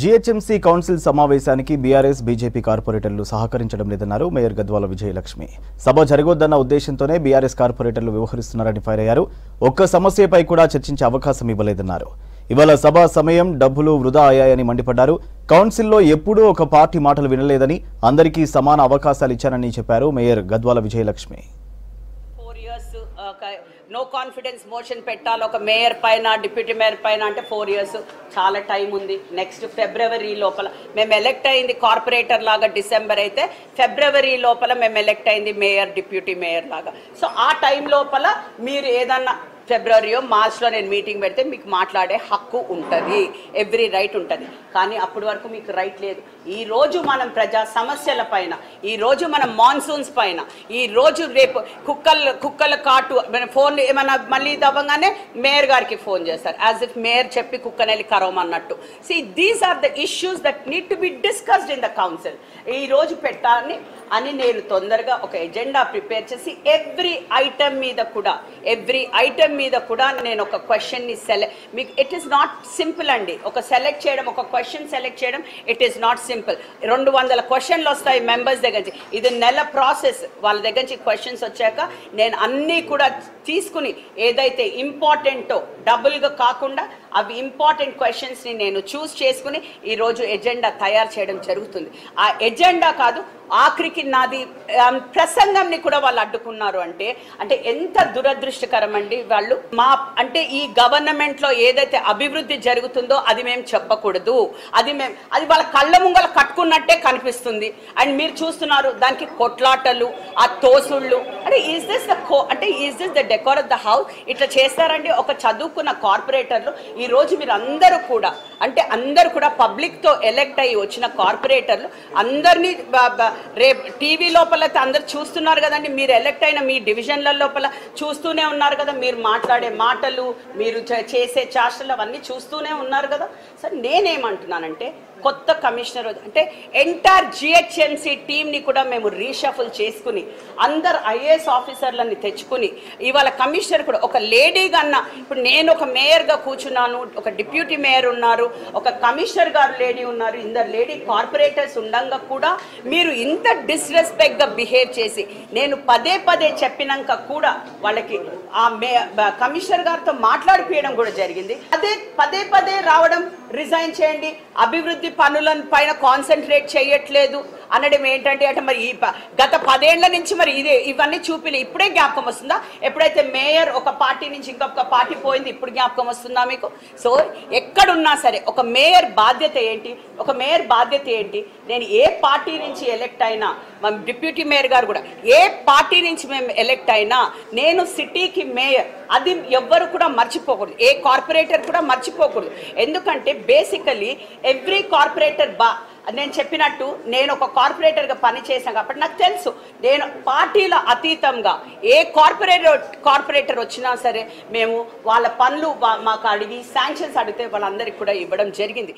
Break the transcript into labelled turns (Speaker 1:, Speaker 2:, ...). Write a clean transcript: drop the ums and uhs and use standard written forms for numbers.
Speaker 1: GHMC council సమావేశానికి BRS BJP కార్పొరేటర్లు సహకరించడం లేదన్నారు మేయర్ గద్వాల విజయలక్ష్మి. సభ జరగొద్దన్న ఉద్దేశంతోనే బీఆర్ఎస్ కార్పొరేటర్లు వ్యవహరిస్తున్నారని ఫైర్ అయ్యారు. ఒక్క సమస్యపై కూడా చర్చించే అవకాశం ఇవ్వలేదన్నారు. ఇవాళ సభ సమయం డబ్బులు వృధా అయ్యాయని మండిపడ్డారు. కౌన్సిల్లో ఎప్పుడూ ఒక పార్టీ మాటలు వినలేదని, అందరికీ సమాన అవకాశాలు ఇచ్చారని చెప్పారు mayor Gadwal Vijayalakshmi.
Speaker 2: No confidence motion పెట్టాలి ఒక మేయర్ పైన, డిప్యూటీ మేయర్ పైన అంటే 4 years చాలా టైం ఉంది. నెక్స్ట్ ఫిబ్రవరి లోపల మేము ఎలెక్ట్ అయింది కార్పొరేటర్ లాగా డిసెంబర్ అయితే, ఫిబ్రవరి లోపల మేము ఎలెక్ట్ అయింది మేయర్, డిప్యూటీ మేయర్ లాగా. సో ఆ టైం లోపల మీరు ఏదన్నా ఫిబ్రవరియో మార్చ్లో నేను మీటింగ్ పెడితే మీకు మాట్లాడే హక్కు ఉంటుంది, ఎవ్రీ రైట్ ఉంటుంది. కానీ అప్పటి వరకు మీకు రైట్ లేదు. ఈరోజు మనం ప్రజా సమస్యల పైన, ఈరోజు మనం మాన్సూన్స్ పైన, ఈరోజు రేపు కుక్కల కాటు ఫోన్ ఏమన్నా మళ్ళీ దవ్వగానే మేయర్ గారికి ఫోన్ చేస్తారు, యాజ్ ఇఫ్ మేయర్ చెప్పి కుక్కని వెళ్ళి కరవమన్నట్టు. See these are the issues that need to be discussed in the council. ఈరోజు పెట్టాలని అని నేను తొందరగా ఒక ఎజెండా ప్రిపేర్ చేసి ఎవ్రీ ఐటమ్ మీద కూడా నేను ఒక క్వశ్చన్ని మీకు ఇట్ ఈస్ నాట్ సింపుల్ అండి. ఒక సెలెక్ట్ చేయడం, ఒక క్వశ్చన్ సెలెక్ట్ చేయడం, ఇట్ ఈస్ నాట్ సింపుల్. 200 క్వశ్చన్లు వస్తాయి మెంబర్స్ దగ్గర నుంచి. ఇది నెల ప్రాసెస్. వాళ్ళ దగ్గర నుంచి క్వశ్చన్స్ వచ్చాక నేను అన్నీ కూడా తీసుకుని ఏదైతే ఇంపార్టెంటో డబుల్గా కాకుండా అవి ఇంపార్టెంట్ క్వశ్చన్స్ని నేను చూస్ చేసుకుని ఈరోజు ఎజెండా తయారు చేయడం జరుగుతుంది. ఆ ఎజెండా కాదు, ఆఖరికి నాది ప్రసంగంని కూడా వాళ్ళు అడ్డుకున్నారు అంటే ఎంత దురదృష్టకరం అండి. వాళ్ళు అంటే ఈ గవర్నమెంట్లో ఏదైతే అభివృద్ధి జరుగుతుందో అది మేము చెప్పకూడదు, అది వాళ్ళ కళ్ళ ముంగల కట్టుకున్నట్టే కనిపిస్తుంది. అండ్ మీరు చూస్తున్నారు దానికి కొట్లాటలు, ఆ తోసుళ్ళు. అంటే is this the decor of the house? ఇట్లా చేస్తారండి ఒక చదువుకున్న కార్పొరేటర్లు. ఈరోజు మీరు అందరూ కూడా పబ్లిక్తో ఎలెక్ట్ అయ్యి వచ్చిన కార్పొరేటర్లు అందరినీ రేపు టీవీ లోపల అందరు చూస్తున్నారు కదండి. మీరు ఎలెక్ట్ అయిన మీ డివిజన్ల లోపల చూస్తూనే ఉన్నారు కదా, మీరు మాట్లాడే మాటలు, మీరు చేసే చేష్టలు అవన్నీ చూస్తూనే ఉన్నారు కదా. సో నేనేమంటున్నానంటే కొత్త కమిషనర్ అంటే ఎంటైర్ జిహెచ్ఎంసీ టీమ్ని కూడా మేము రీషఫుల్ చేసుకుని అందరు ఐఏఎస్ ఆఫీసర్లని తెచ్చుకుని ఇవాళ కమిషనర్ కూడా ఒక లేడీగా అన్న, ఇప్పుడు నేను ఒక మేయర్గా కూర్చున్నాను, ఒక డిప్యూటీ మేయర్ ఉన్నారు, ఒక కమిషనర్ గారు లేడీ ఉన్నారు, ఇందరు లేడీ కార్పొరేటర్స్ ఉండగా కూడా మీరు ఇంత డిస్రెస్పెక్ట్గా బిహేవ్ చేసి నేను పదే చెప్పినాక కూడా వాళ్ళకి ఆ కమిషనర్ గారితో మాట్లాడిపోయడం కూడా జరిగింది. అదే పదే రావడం, రిజైన్ చేయండి, అభివృద్ధి పనుల పైన కాన్సన్ట్రేట్ చేయట్లేదు అనడం ఏంటంటే మరి ఈ గత 10 ఏళ్ల నుంచి మరి ఇవన్నీ చూపిలే ఇప్పుడే జ్ఞాపకం వస్తుందా? ఎప్పుడైతే మేయర్ ఒక పార్టీ నుంచి ఇంకొక పార్టీ పోయింది ఇప్పుడు జ్ఞాపకం వస్తుందా మీకు? సో ఎక్కడున్నా సరే ఒక మేయర్ బాధ్యత ఏంటి? నేను ఏ పార్టీ నుంచి ఎలెక్ట్ అయినా, మా డిప్యూటీ మేయర్ గారు కూడా ఏ పార్టీ నుంచి మేము ఎలెక్ట్ అయినా నేను సిటీకి మేయర్, అది ఎవ్వరు కూడా మర్చిపోకూడదు, ఏ కార్పొరేటర్ కూడా మర్చిపోకూడదు. ఎందుకంటే బేసికలీ ఎవ్రీ కార్పొరేటర్ నేను చెప్పినట్టు నేను ఒక కార్పొరేటర్గా పనిచేసాను కాబట్టి నాకు తెలుసు. నేను పార్టీల అతీతంగా ఏ కార్పొరేటర్ వచ్చినా సరే మేము వాళ్ళ పనులు మాకు అడిగి శాంక్షన్స్ అడిగితే వాళ్ళందరికీ కూడా ఇవ్వడం జరిగింది.